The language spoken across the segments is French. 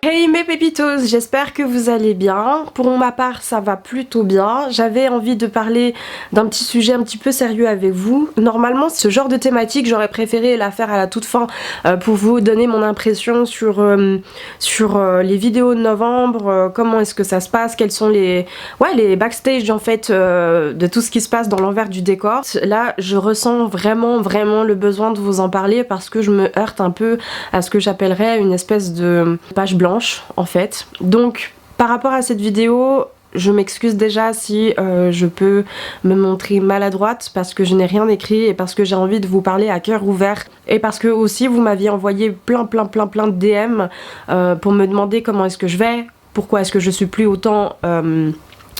Hey mes pépitos, j'espère que vous allez bien. Pour ma part, ça va plutôt bien. J'avais envie de parler d'un petit sujet un petit peu sérieux avec vous. Normalement, ce genre de thématique, j'aurais préféré la faire à la toute fin pour vous donner mon impression sur les vidéos de novembre, comment est-ce que ça se passe, quels sont les backstage en fait de tout ce qui se passe dans l'envers du décor. Là, je ressens vraiment le besoin de vous en parler parce que je me heurte un peu à ce que j'appellerais une espèce de page blanche en fait. Donc par rapport à cette vidéo, je m'excuse déjà si je peux me montrer maladroite parce que je n'ai rien écrit et parce que j'ai envie de vous parler à cœur ouvert et parce que aussi vous m'aviez envoyé plein de DM pour me demander comment est-ce que je vais, pourquoi est-ce que je suis plus autant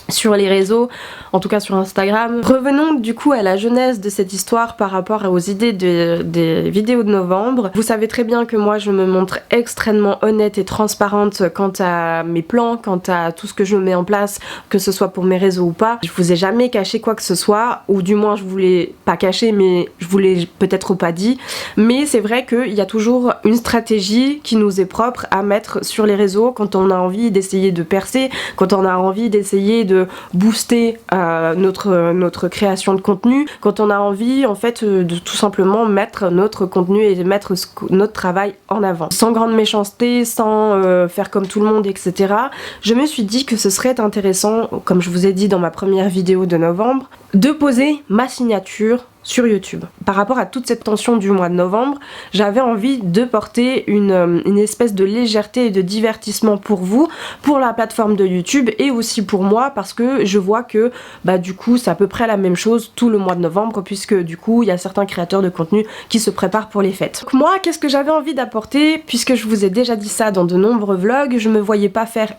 sur les réseaux, en tout cas sur Instagram. Revenons du coup à la genèse de cette histoire par rapport aux idées des vidéos de novembre. Vous savez très bien que moi je me montre extrêmement honnête et transparente quant à mes plans, quant à tout ce que je mets en place, que ce soit pour mes réseaux ou pas. Je vous ai jamais caché quoi que ce soit, ou du moins je voulais pas cacher, mais je vous l'ai peut-être pas dit. Mais c'est vrai qu'il y a toujours une stratégie qui nous est propre à mettre sur les réseaux quand on a envie d'essayer de percer, quand on a envie d'essayer de booster notre création de contenu, quand on a envie en fait de tout simplement mettre notre contenu et de mettre notre travail en avant. Sans grande méchanceté, sans faire comme tout le monde, etc. Je me suis dit que ce serait intéressant, comme je vous ai dit dans ma première vidéo de novembre, de poser ma signature sur YouTube. Par rapport à toute cette tension du mois de novembre, j'avais envie de porter une espèce de légèreté et de divertissement pour vous, pour la plateforme de YouTube et aussi pour moi parce que je vois que du coup c'est à peu près la même chose tout le mois de novembre puisque du coup il y a certains créateurs de contenu qui se préparent pour les fêtes. Donc moi, qu'est-ce que j'avais envie d'apporter? Puisque je vous ai déjà dit ça dans de nombreux vlogs, je me voyais pas faire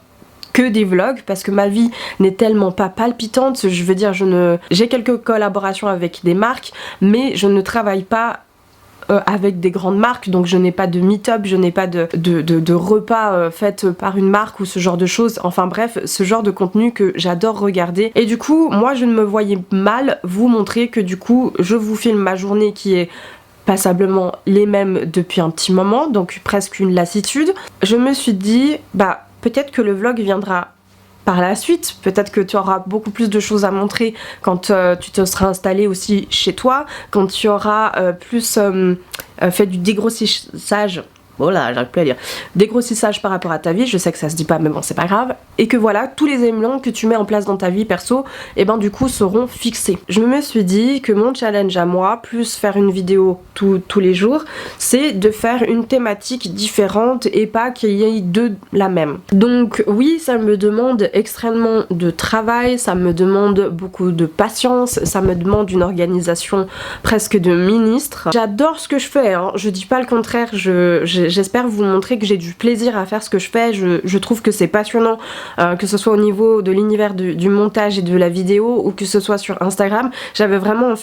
que des vlogs parce que ma vie n'est tellement pas palpitante. Je veux dire, j'ai quelques collaborations avec des marques mais je ne travaille pas avec des grandes marques, donc je n'ai pas de meet-up, je n'ai pas de repas fait par une marque ou ce genre de choses. Enfin bref, ce genre de contenu que j'adore regarder. Et du coup, moi je ne me voyais mal vous montrer que du coup je vous filme ma journée qui est passablement les mêmes depuis un petit moment, donc presque une lassitude. Je me suis dit, peut-être que le vlog viendra par la suite, peut-être que tu auras beaucoup plus de choses à montrer quand tu te seras installé aussi chez toi, quand tu auras plus fait du dégrossissage. Oh là, j'arrive plus à dire. Dégrossissage par rapport à ta vie, je sais que ça se dit pas mais bon c'est pas grave. Et que voilà, tous les éléments que tu mets en place dans ta vie perso, et du coup seront fixés. Je me suis dit que mon challenge à moi, plus faire une vidéo tous les jours, c'est de faire une thématique différente et pas qu'il y ait deux la même. Donc oui, ça me demande extrêmement de travail, ça me demande beaucoup de patience, ça me demande une organisation presque de ministre. J'adore ce que je fais, hein. Je dis pas le contraire, j'espère vous montrer que j'ai du plaisir à faire ce que je fais. Je trouve que c'est passionnant, que ce soit au niveau de l'univers du montage et de la vidéo ou que ce soit sur Instagram. J'avais vraiment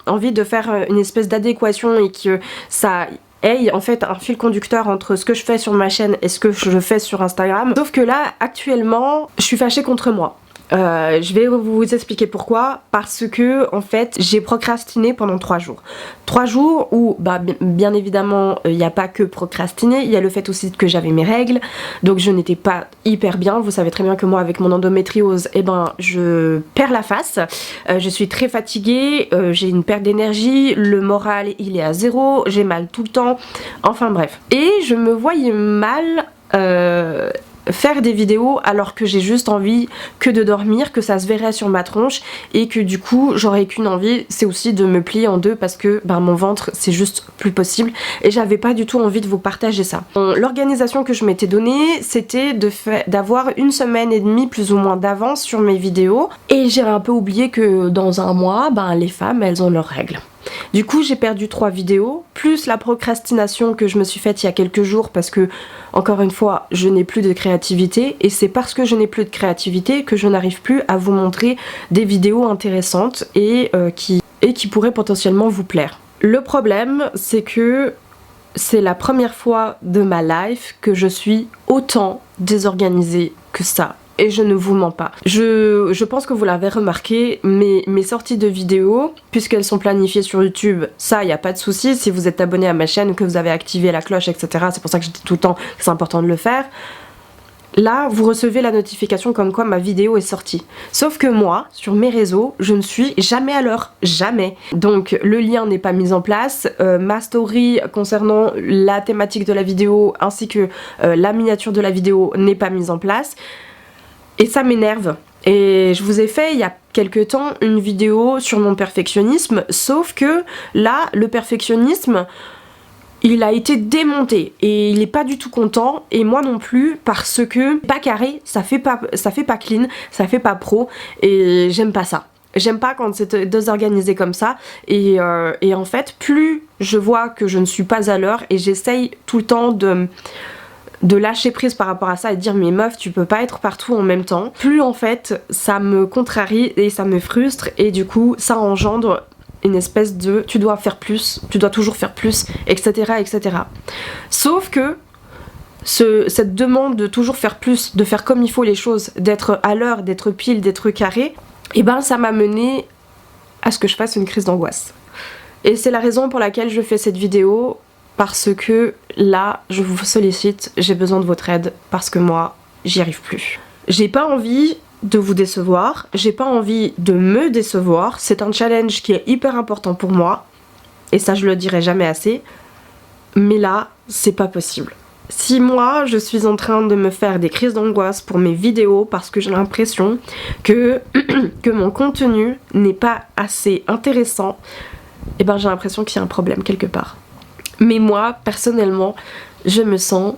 envie de faire une espèce d'adéquation et que ça ait en fait un fil conducteur entre ce que je fais sur ma chaîne et ce que je fais sur Instagram. Sauf que là, actuellement, je suis fâchée contre moi. Je vais vous expliquer pourquoi. Parce que en fait j'ai procrastiné pendant 3 jours. 3 jours où bien évidemment il n'y a pas que procrastiner, il y a le fait aussi que j'avais mes règles, donc je n'étais pas hyper bien. Vous savez très bien que moi avec mon endométriose, je perds la face, je suis très fatiguée, j'ai une perte d'énergie, le moral il est à zéro, j'ai mal tout le temps, enfin bref. Et je me voyais mal faire des vidéos alors que j'ai juste envie que de dormir, que ça se verrait sur ma tronche et que du coup j'aurais qu'une envie, c'est aussi de me plier en deux parce que mon ventre c'est juste plus possible et j'avais pas du tout envie de vous partager ça. L'organisation que je m'étais donnée c'était d'avoir 1 semaine et demie plus ou moins d'avance sur mes vidéos et j'ai un peu oublié que dans un mois les femmes elles ont leurs règles. Du coup j'ai perdu 3 vidéos, plus la procrastination que je me suis faite il y a quelques jours parce que, encore une fois, je n'ai plus de créativité et c'est parce que je n'ai plus de créativité que je n'arrive plus à vous montrer des vidéos intéressantes et qui pourraient potentiellement vous plaire. Le problème c'est que c'est la première fois de ma life que je suis autant désorganisée que ça. Et je ne vous mens pas. Je pense que vous l'avez remarqué, mes sorties de vidéos, puisqu'elles sont planifiées sur YouTube, ça y a pas de souci. Si vous êtes abonné à ma chaîne, que vous avez activé la cloche, etc. C'est pour ça que je dis tout le temps que c'est important de le faire. là vous recevez la notification comme quoi ma vidéo est sortie. Sauf que moi, sur mes réseaux, je ne suis jamais à l'heure, jamais. Donc le lien n'est pas mis en place, ma story concernant la thématique de la vidéo ainsi que la miniature de la vidéo n'est pas mise en place. Et ça m'énerve. Et je vous ai fait il y a quelques temps une vidéo sur mon perfectionnisme, sauf que là, le perfectionnisme, il a été démonté et il est pas du tout content et moi non plus parce que pas carré, ça fait pas clean, ça fait pas pro et j'aime pas ça. J'aime pas quand c'est désorganisé comme ça et en fait plus je vois que je ne suis pas à l'heure et j'essaye tout le temps de lâcher prise par rapport à ça et de dire mais meuf tu peux pas être partout en même temps, plus en fait ça me contrarie et ça me frustre et du coup ça engendre une espèce de tu dois faire plus, tu dois toujours faire plus, etc. etc. Sauf que cette demande de toujours faire plus, de faire comme il faut les choses, d'être à l'heure, d'être pile, d'être carré, et ben ça m'a mené à ce que je fasse une crise d'angoisse. Et c'est la raison pour laquelle je fais cette vidéo, parce que là je vous sollicite, j'ai besoin de votre aide, parce que moi j'y arrive plus. J'ai pas envie de vous décevoir, j'ai pas envie de me décevoir, c'est un challenge qui est hyper important pour moi, et ça je le dirai jamais assez, mais là c'est pas possible. Si moi je suis en train de me faire des crises d'angoisse pour mes vidéos parce que j'ai l'impression que mon contenu n'est pas assez intéressant, et ben j'ai l'impression qu'il y a un problème quelque part. Mais moi personnellement je me sens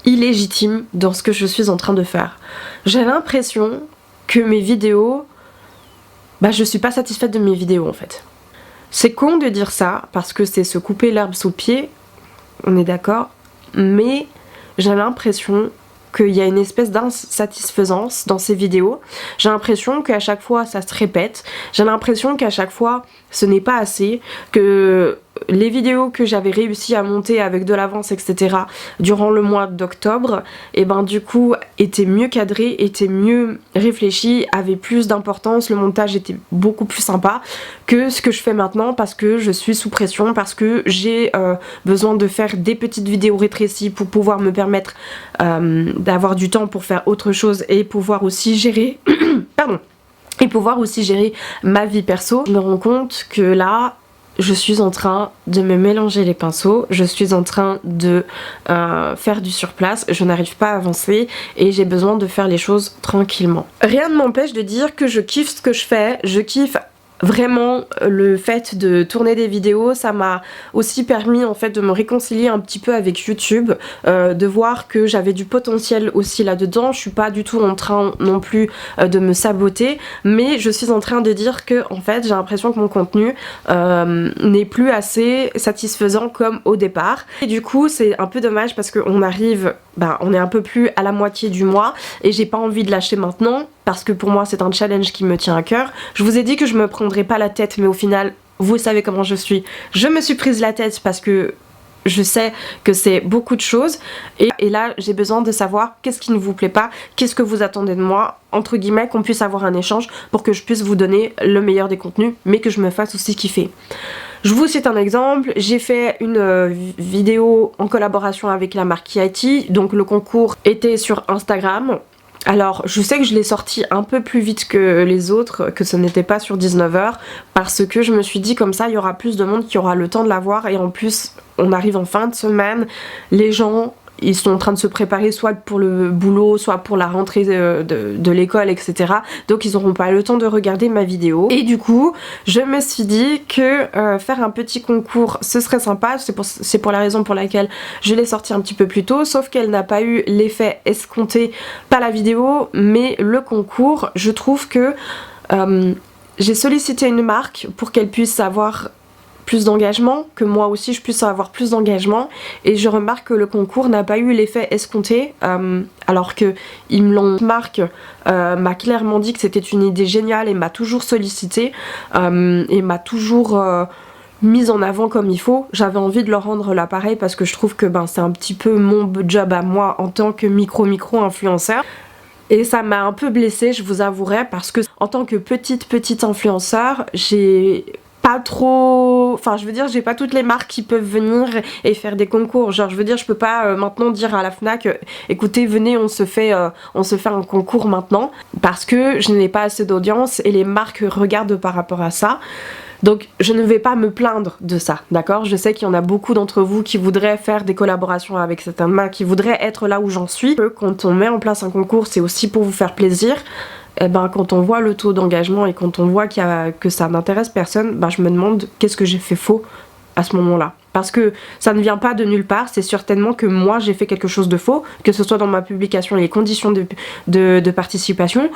illégitime dans ce que je suis en train de faire. J'ai l'impression que mes vidéos, je suis pas satisfaite de mes vidéos en fait. C'est con de dire ça parce que c'est se couper l'herbe sous le pied, on est d'accord, mais j'ai l'impression qu'il y a une espèce d'insatisfaisance dans ces vidéos. J'ai l'impression qu'à chaque fois ça se répète, j'ai l'impression qu'à chaque fois ce n'est pas assez, que les vidéos que j'avais réussi à monter avec de l'avance etc durant le mois d'octobre, et ben du coup étaient mieux cadrées, étaient mieux réfléchies, avaient plus d'importance, le montage était beaucoup plus sympa que ce que je fais maintenant parce que je suis sous pression, parce que j'ai besoin de faire des petites vidéos rétrécies pour pouvoir me permettre d'avoir du temps pour faire autre chose et pouvoir aussi gérer pardon, et pouvoir aussi gérer ma vie perso. Je me rends compte que là je suis en train de me mélanger les pinceaux, je suis en train de faire du surplace, je n'arrive pas à avancer et j'ai besoin de faire les choses tranquillement. Rien ne m'empêche de dire que je kiffe ce que je fais, je kiffe vraiment le fait de tourner des vidéos, ça m'a aussi permis en fait de me réconcilier un petit peu avec YouTube, de voir que j'avais du potentiel aussi là-dedans. Je suis pas du tout en train non plus de me saboter, mais je suis en train de dire que en fait j'ai l'impression que mon contenu n'est plus assez satisfaisant comme au départ. Et du coup c'est un peu dommage parce qu'on arrive, on est un peu plus à la moitié du mois et j'ai pas envie de lâcher maintenant parce que pour moi c'est un challenge qui me tient à cœur. Je vous ai dit que je me prendrais pas la tête, mais au final vous savez comment je suis. Je me suis prise la tête parce que je sais que c'est beaucoup de choses et là j'ai besoin de savoir qu'est-ce qui ne vous plaît pas, qu'est-ce que vous attendez de moi, entre guillemets, qu'on puisse avoir un échange pour que je puisse vous donner le meilleur des contenus mais que je me fasse aussi kiffer. Je vous cite un exemple, j'ai fait une vidéo en collaboration avec la marque Yati, donc le concours était sur Instagram. Alors je sais que je l'ai sorti un peu plus vite que les autres, que ce n'était pas sur 19h, parce que je me suis dit comme ça il y aura plus de monde qui aura le temps de la voir et en plus on arrive en fin de semaine, les gens ils sont en train de se préparer soit pour le boulot, soit pour la rentrée de l'école, etc. Donc ils n'auront pas le temps de regarder ma vidéo. Et du coup, je me suis dit que faire un petit concours, ce serait sympa. C'est pour la raison pour laquelle je l'ai sorti un petit peu plus tôt, sauf qu'elle n'a pas eu l'effet escompté, pas la vidéo, mais le concours. Je trouve que j'ai sollicité une marque pour qu'elle puisse avoir plus d'engagement, que moi aussi je puisse avoir plus d'engagement, et je remarque que le concours n'a pas eu l'effet escompté, alors que marque m'a clairement dit que c'était une idée géniale et m'a toujours sollicité et m'a toujours mise en avant comme il faut. J'avais envie de leur rendre l'appareil parce que je trouve que c'est un petit peu mon job à moi en tant que micro influenceur. Et ça m'a un peu blessée, je vous avouerai, parce que en tant que petite influenceur, j'ai pas trop, enfin je veux dire j'ai pas toutes les marques qui peuvent venir et faire des concours, genre je veux dire je peux pas maintenant dire à la Fnac écoutez venez on se fait un concours maintenant, parce que je n'ai pas assez d'audience et les marques regardent par rapport à ça. Donc je ne vais pas me plaindre de ça, d'accord? Je sais qu'il y en a beaucoup d'entre vous qui voudraient faire des collaborations avec certaines marques, qui voudraient être là où j'en suis. Quand on met en place un concours, c'est aussi pour vous faire plaisir. Et ben quand on voit le taux d'engagement et quand on voit que ça n'intéresse personne, ben je me demande qu'est-ce que j'ai fait faux à ce moment-là. Parce que ça ne vient pas de nulle part, c'est certainement que moi j'ai fait quelque chose de faux, que ce soit dans ma publication et les conditions de participation,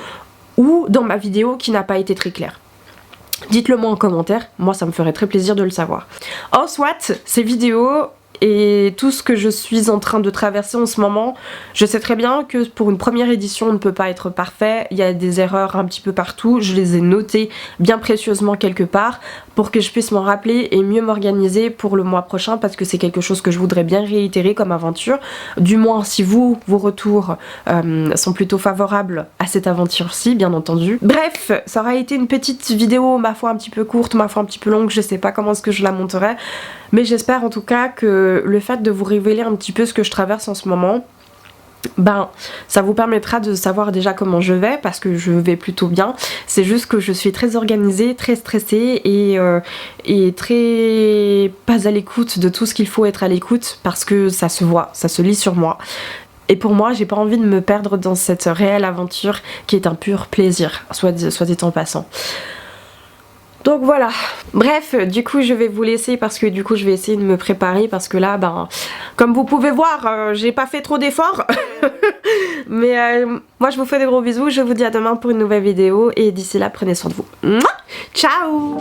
ou dans ma vidéo qui n'a pas été très claire. Dites-le moi en commentaire, moi ça me ferait très plaisir de le savoir. En soit, ces vidéos et tout ce que je suis en train de traverser en ce moment, je sais très bien que pour une première édition on ne peut pas être parfait, il y a des erreurs un petit peu partout, je les ai notées bien précieusement quelque part pour que je puisse m'en rappeler et mieux m'organiser pour le mois prochain, parce que c'est quelque chose que je voudrais bien réitérer comme aventure, du moins si vos retours sont plutôt favorables à cette aventure-ci bien entendu. Bref, ça aura été une petite vidéo ma foi un petit peu courte, ma foi un petit peu longue, je sais pas comment est-ce que je la monterai, mais j'espère en tout cas que le fait de vous révéler un petit peu ce que je traverse en ce moment, ben ça vous permettra de savoir déjà comment je vais, parce que je vais plutôt bien. C'est juste que je suis très organisée, très stressée et très pas à l'écoute de tout ce qu'il faut être à l'écoute, parce que ça se voit, ça se lit sur moi. Et pour moi, j'ai pas envie de me perdre dans cette réelle aventure qui est un pur plaisir, soit dit en passant. Donc voilà, bref, du coup je vais vous laisser parce que du coup je vais essayer de me préparer, parce que là, ben, comme vous pouvez voir, j'ai pas fait trop d'efforts. Mais moi je vous fais des gros bisous, je vous dis à demain pour une nouvelle vidéo et d'ici là prenez soin de vous. Mouah, ciao!